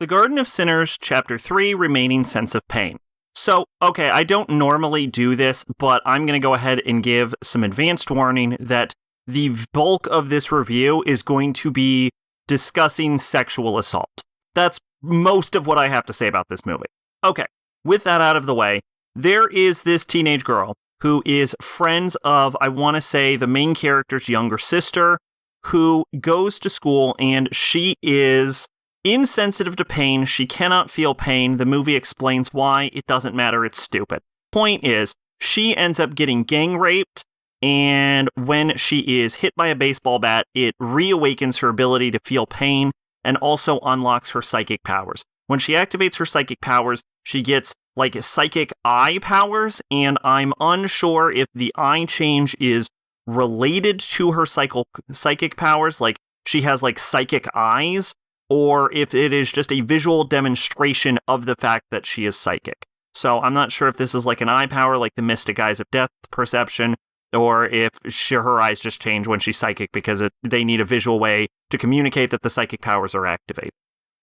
The Garden of Sinners, Chapter 3, Remaining Sense of Pain. So, okay, I don't normally do this, but I'm going to go ahead and give some advanced warning that the bulk of this review is going to be discussing sexual assault. That's most of what I have to say about this movie. Okay, with that out of the way, there is this teenage girl who is friends of, I want to say, the main character's younger sister, who goes to school, and she is insensitive to pain. She cannot feel pain. The movie explains why. It doesn't matter. It's stupid. Point is, she ends up getting gang raped, and when she is hit by a baseball bat, it reawakens her ability to feel pain and also unlocks her psychic powers. When she activates her psychic powers, she gets like psychic eye powers, and I'm unsure if the eye change is related to her psychic powers, like she has like psychic eyes, or if it is just a visual demonstration of the fact that she is psychic. So I'm not sure if this is like an eye power, like the mystic eyes of death perception, or if her eyes just change when she's psychic because they need a visual way to communicate that the psychic powers are activated.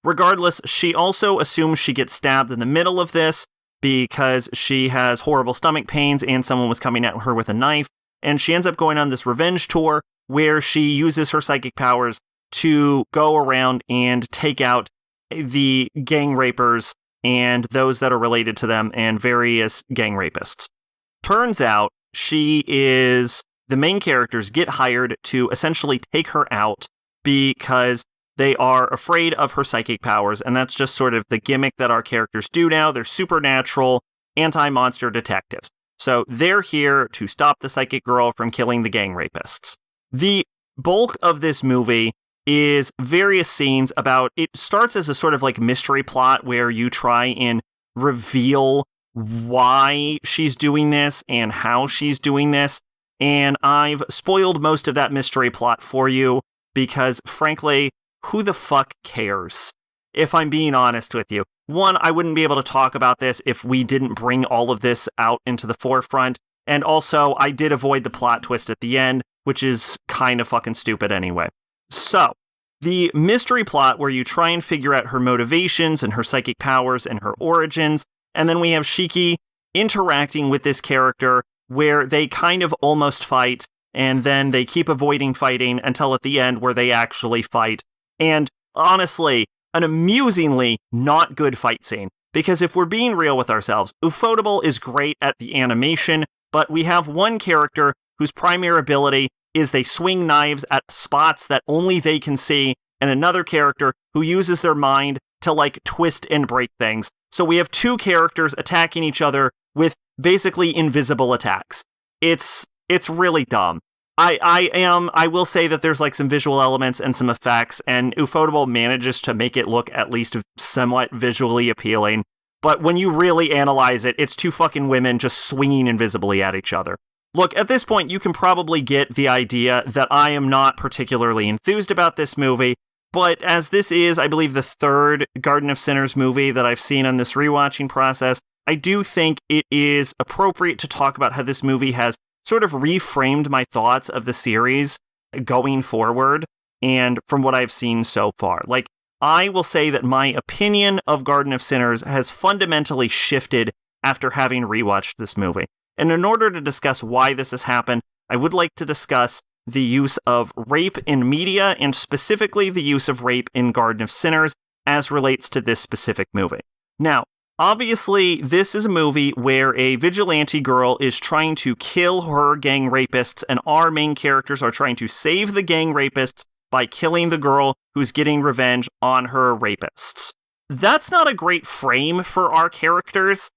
Regardless, she also assumes she gets stabbed in the middle of this because she has horrible stomach pains and someone was coming at her with a knife, and she ends up going on this revenge tour where she uses her psychic powers to go around and take out the gang rapers and those that are related to them and various gang rapists. Turns out the main characters get hired to essentially take her out because they are afraid of her psychic powers, and that's just sort of the gimmick that our characters do now. They're supernatural, anti-monster detectives. So they're here to stop the psychic girl from killing the gang rapists. The bulk of this movie is various scenes about, it starts as a sort of like mystery plot where you try and reveal why she's doing this and how she's doing this. And I've spoiled most of that mystery plot for you because, frankly, who the fuck cares? If I'm being honest with you. One, I wouldn't be able to talk about this if we didn't bring all of this out into the forefront. And also, I did avoid the plot twist at the end, which is kind of fucking stupid anyway. So, the mystery plot where you try and figure out her motivations and her psychic powers and her origins, and then we have Shiki interacting with this character where they kind of almost fight, and then they keep avoiding fighting until at the end where they actually fight. And honestly, an amusingly not good fight scene. Because if we're being real with ourselves, Ufotable is great at the animation, but we have one character whose primary ability is they swing knives at spots that only they can see, and another character who uses their mind to like twist and break things. So we have two characters attacking each other with basically invisible attacks. It's really dumb. I will say that there's like some visual elements and some effects, and Ufotable manages to make it look at least somewhat visually appealing. But when you really analyze it, it's two fucking women just swinging invisibly at each other. Look, at this point, you can probably get the idea that I am not particularly enthused about this movie, but as this is, I believe, the third Garden of Sinners movie that I've seen on this rewatching process, I do think it is appropriate to talk about how this movie has sort of reframed my thoughts of the series going forward and from what I've seen so far. Like, I will say that my opinion of Garden of Sinners has fundamentally shifted after having rewatched this movie. And in order to discuss why this has happened, I would like to discuss the use of rape in media, and specifically the use of rape in Garden of Sinners as relates to this specific movie. Now, obviously, this is a movie where a vigilante girl is trying to kill her gang rapists, and our main characters are trying to save the gang rapists by killing the girl who's getting revenge on her rapists. That's not a great frame for our characters,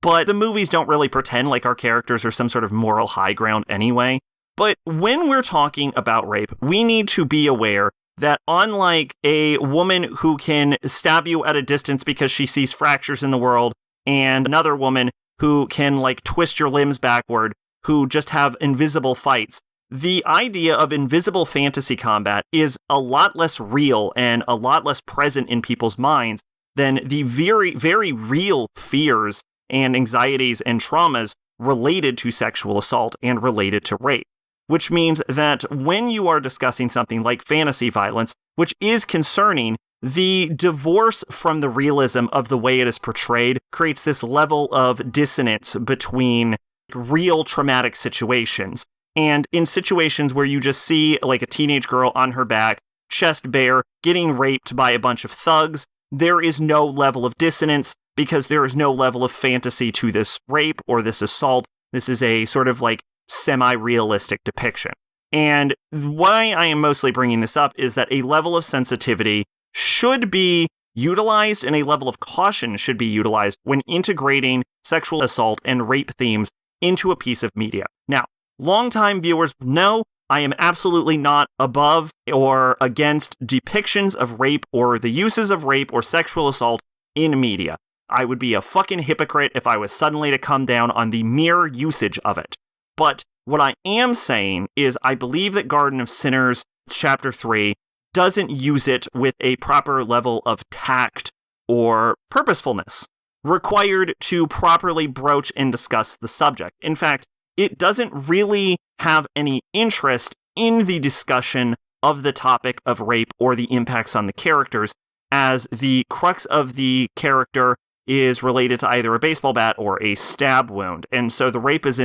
but the movies don't really pretend like our characters are some sort of moral high ground anyway. But when we're talking about rape, we need to be aware that unlike a woman who can stab you at a distance because she sees fractures in the world, and another woman who can like twist your limbs backward, who just have invisible fights, the idea of invisible fantasy combat is a lot less real and a lot less present in people's minds than the very, very real fears and anxieties and traumas related to sexual assault and related to rape. Which means that when you are discussing something like fantasy violence, which is concerning, the divorce from the realism of the way it is portrayed creates this level of dissonance between real traumatic situations. And in situations where you just see like a teenage girl on her back, chest bare, getting raped by a bunch of thugs, there is no level of dissonance because there is no level of fantasy to this rape or this assault. This is a sort of like semi-realistic depiction. And why I am mostly bringing this up is that a level of sensitivity should be utilized and a level of caution should be utilized when integrating sexual assault and rape themes into a piece of media. Now, longtime viewers know I am absolutely not above or against depictions of rape or the uses of rape or sexual assault in media. I would be a fucking hypocrite if I was suddenly to come down on the mere usage of it. But what I am saying is I believe that Garden of Sinners, Chapter 3, doesn't use it with a proper level of tact or purposefulness required to properly broach and discuss the subject. In fact, it doesn't really have any interest in the discussion of the topic of rape or the impacts on the characters, as the crux of the character is related to either a baseball bat or a stab wound. And so the rape is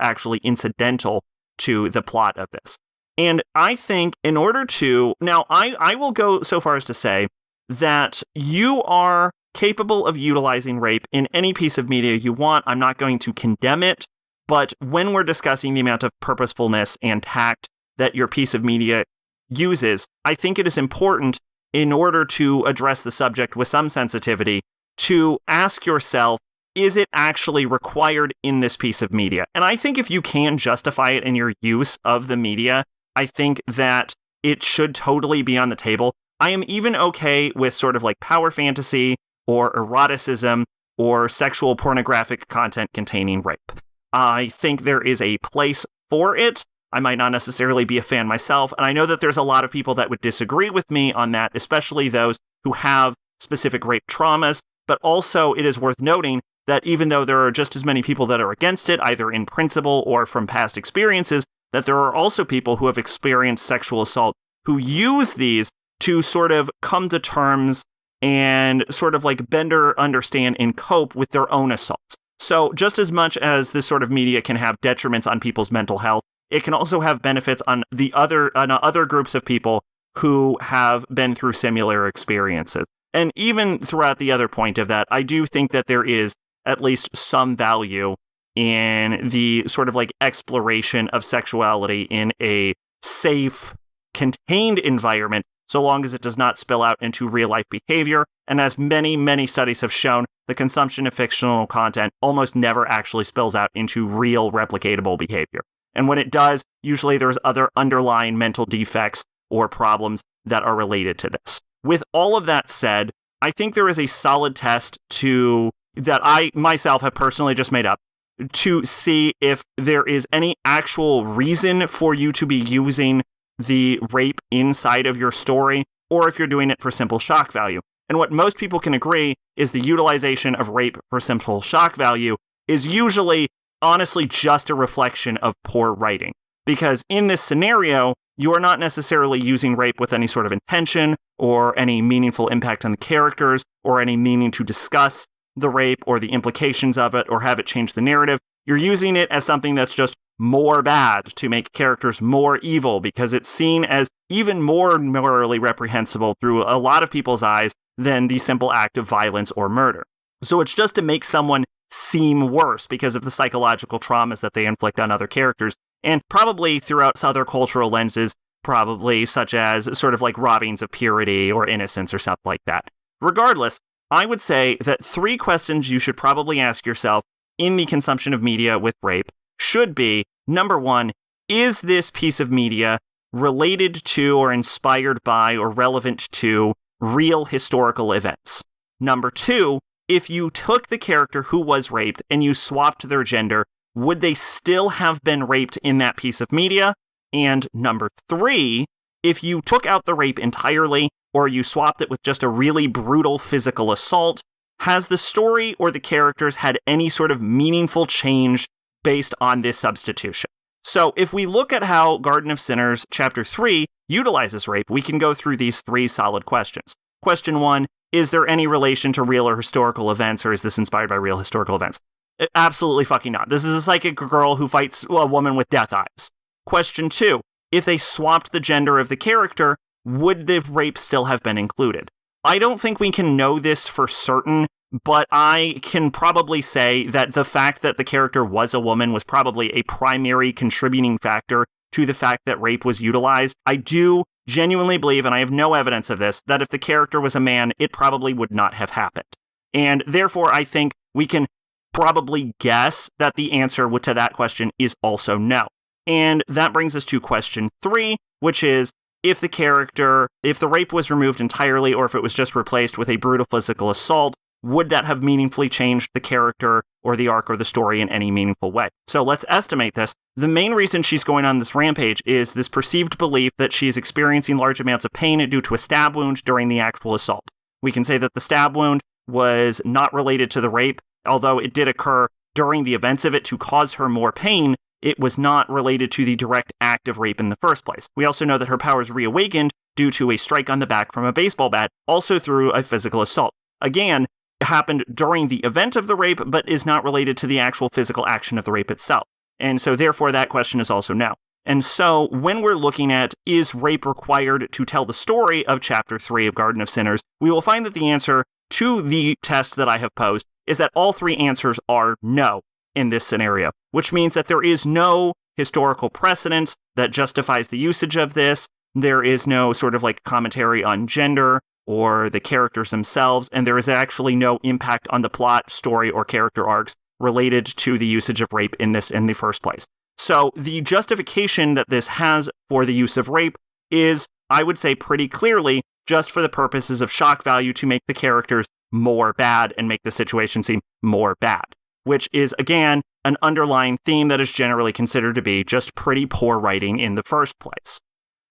actually incidental to the plot of this. And I think in order to... Now, I will go so far as to say that you are capable of utilizing rape in any piece of media you want. I'm not going to condemn it. But when we're discussing the amount of purposefulness and tact that your piece of media uses, I think it is important, in order to address the subject with some sensitivity, to ask yourself, is it actually required in this piece of media? And I think if you can justify it in your use of the media, I think that it should totally be on the table. I am even okay with sort of like power fantasy or eroticism or sexual pornographic content containing rape. I think there is a place for it. I might not necessarily be a fan myself, and I know that there's a lot of people that would disagree with me on that, especially those who have specific rape traumas, but also it is worth noting that even though there are just as many people that are against it, either in principle or from past experiences, that there are also people who have experienced sexual assault who use these to sort of come to terms and sort of like better understand and cope with their own assaults. So just as much as this sort of media can have detriments on people's mental health, it can also have benefits on other groups of people who have been through similar experiences. And even throughout the other point of that, I do think that there is at least some value in the sort of like exploration of sexuality in a safe, contained environment, so long as it does not spill out into real-life behavior. And as many, many studies have shown, the consumption of fictional content almost never actually spills out into real, replicatable behavior. And when it does, usually there's other underlying mental defects or problems that are related to this. With all of that said, I think there is a solid test that I myself have personally just made up to see if there is any actual reason for you to be using the rape inside of your story, or if you're doing it for simple shock value. And what most people can agree is the utilization of rape for simple shock value is usually, honestly, just a reflection of poor writing. Because in this scenario, you are not necessarily using rape with any sort of intention or any meaningful impact on the characters or any meaning to discuss the rape or the implications of it or have it change the narrative. You're using it as something that's just more bad to make characters more evil because it's seen as even more morally reprehensible through a lot of people's eyes than the simple act of violence or murder. So it's just to make someone seem worse because of the psychological traumas that they inflict on other characters, and probably throughout other cultural lenses, probably such as sort of like robbings of purity or innocence or something like that. Regardless, I would say that 3 questions you should probably ask yourself in the consumption of media with rape should be, number 1, is this piece of media related to or inspired by or relevant to real historical events? Number 2, if you took the character who was raped and you swapped their gender, would they still have been raped in that piece of media? And number 3, if you took out the rape entirely or you swapped it with just a really brutal physical assault, has the story or the characters had any sort of meaningful change based on this substitution? So if we look at how Garden of Sinners Chapter 3 utilizes rape, we can go through these 3 solid questions. Question 1, is there any relation to real or historical events, or is this inspired by real historical events? Absolutely fucking not. This is a psychic girl who fights a woman with death eyes. Question 2, if they swapped the gender of the character, would the rape still have been included? I don't think we can know this for certain, but I can probably say that the fact that the character was a woman was probably a primary contributing factor to the fact that rape was utilized. I do genuinely believe, and I have no evidence of this, that if the character was a man, it probably would not have happened. And therefore, I think we can probably guess that the answer to that question is also no. And that brings us to question 3, which is, if the rape was removed entirely, or if it was just replaced with a brutal physical assault, would that have meaningfully changed the character or the arc or the story in any meaningful way? So let's estimate this. The main reason she's going on this rampage is this perceived belief that she is experiencing large amounts of pain due to a stab wound during the actual assault. We can say that the stab wound was not related to the rape, although it did occur during the events of it to cause her more pain. It was not related to the direct act of rape in the first place. We also know that her powers reawakened due to a strike on the back from a baseball bat, also through a physical assault. Again, it happened during the event of the rape, but is not related to the actual physical action of the rape itself. And so therefore that question is also no. And so when we're looking at, is rape required to tell the story of Chapter 3 of Garden of Sinners, we will find that the answer to the test that I have posed is that all 3 answers are no in this scenario, which means that there is no historical precedent that justifies the usage of this. There is no sort of like commentary on gender or the characters themselves, and there is actually no impact on the plot, story, or character arcs related to the usage of rape in the first place. So the justification that this has for the use of rape is, I would say pretty clearly, just for the purposes of shock value to make the characters more bad and make the situation seem more bad, which is, again, an underlying theme that is generally considered to be just pretty poor writing in the first place.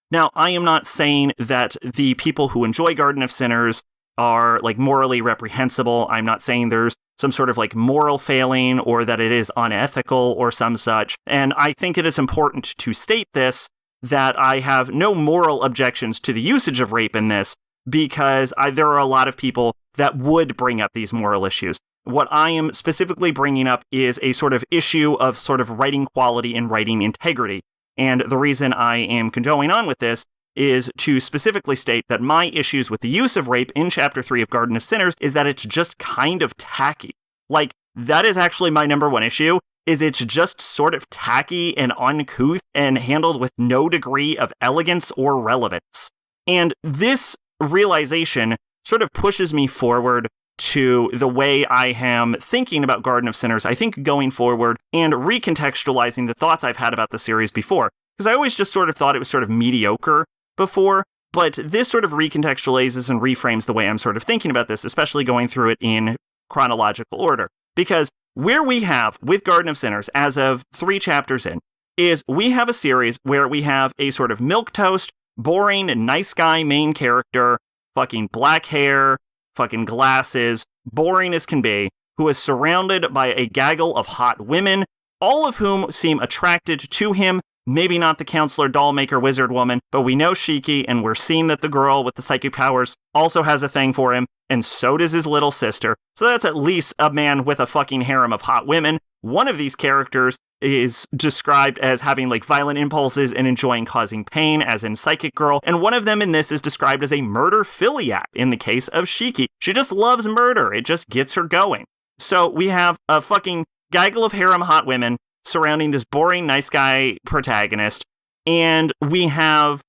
Now, I am not saying that the people who enjoy Garden of Sinners are, like, morally reprehensible. I'm not saying there's some sort of, like, moral failing or that it is unethical or some such. And I think it is important to state this, that I have no moral objections to the usage of rape in this, because there are a lot of people that would bring up these moral issues. What I am specifically bringing up is a sort of issue of sort of writing quality and writing integrity. And the reason I am going on with this is to specifically state that my issues with the use of rape in Chapter 3 of Garden of Sinners is that it's just kind of tacky. Like, that is actually my number one issue, is it's just sort of tacky and uncouth and handled with no degree of elegance or relevance. And this realization sort of pushes me forward to the way I am thinking about Garden of Sinners, I think, going forward, and recontextualizing the thoughts I've had about the series before. Because I always just sort of thought it was sort of mediocre before, but this sort of recontextualizes and reframes the way I'm sort of thinking about this, especially going through it in chronological order. Because where we have, with Garden of Sinners, as of 3 chapters in, is we have a series where we have a sort of milquetoast, boring, nice guy main character, fucking black hair, fucking glasses, boring as can be, who is surrounded by a gaggle of hot women, all of whom seem attracted to him. Maybe not the counselor, dollmaker, wizard woman, but we know Shiki, and we're seeing that the girl with the psychic powers also has a thing for him, and so does his little sister. So that's at least a man with a fucking harem of hot women. One of these characters is described as having, like, violent impulses and enjoying causing pain, as in Psychic Girl, and one of them in this is described as a murder philiac in the case of Shiki. She just loves murder. It just gets her going. So we have a fucking gaggle of harem hot women surrounding this boring nice guy protagonist, and we have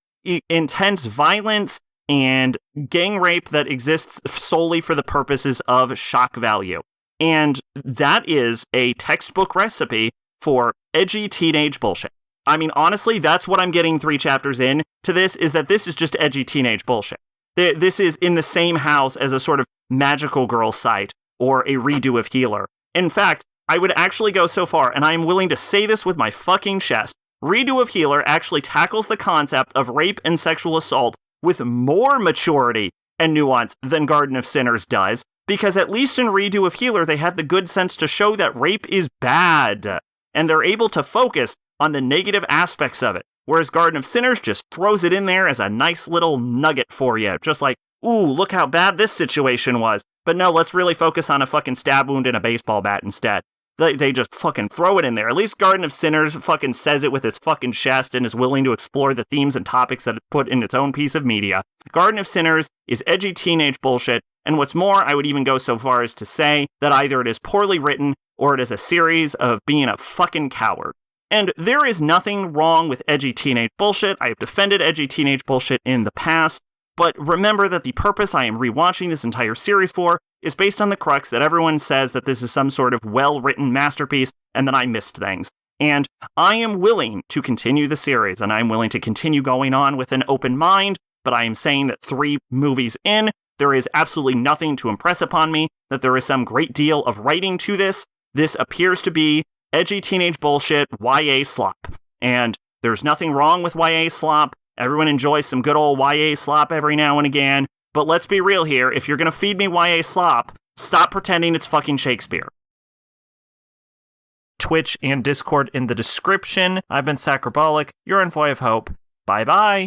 intense violence and gang rape that exists solely for the purposes of shock value. And that is a textbook recipe for edgy teenage bullshit. I mean, honestly, that's what I'm getting 3 chapters in to this, is that this is just edgy teenage bullshit. This is in the same house as a sort of magical girl site or a redo of Healer. In fact, I would actually go so far, and I am willing to say this with my fucking chest, Redo of Healer actually tackles the concept of rape and sexual assault with more maturity and nuance than Garden of Sinners does, because at least in Redo of Healer, they had the good sense to show that rape is bad, and they're able to focus on the negative aspects of it, whereas Garden of Sinners just throws it in there as a nice little nugget for you, just like, ooh, look how bad this situation was. But no, let's really focus on a fucking stab wound and a baseball bat instead. They just fucking throw it in there. At least Garden of Sinners fucking says it with its fucking chest and is willing to explore the themes and topics that it put in its own piece of media. Garden of Sinners is edgy teenage bullshit, and what's more, I would even go so far as to say that either it is poorly written or it is a series of being a fucking coward. And there is nothing wrong with edgy teenage bullshit. I have defended edgy teenage bullshit in the past, but remember that the purpose I am rewatching this entire series for is based on the crux that everyone says that this is some sort of well-written masterpiece and that I missed things. And I am willing to continue the series, and I'm willing to continue going on with an open mind, but I am saying that 3 movies in, there is absolutely nothing to impress upon me, that there is some great deal of writing to this. This appears to be edgy teenage bullshit, YA slop. And there's nothing wrong with YA slop. Everyone enjoys some good old YA slop every now and again. But let's be real here, if you're gonna feed me YA slop, stop pretending it's fucking Shakespeare. Twitch and Discord in the description. I've been Sacrobolic, your Envoy of Hope. Bye-bye.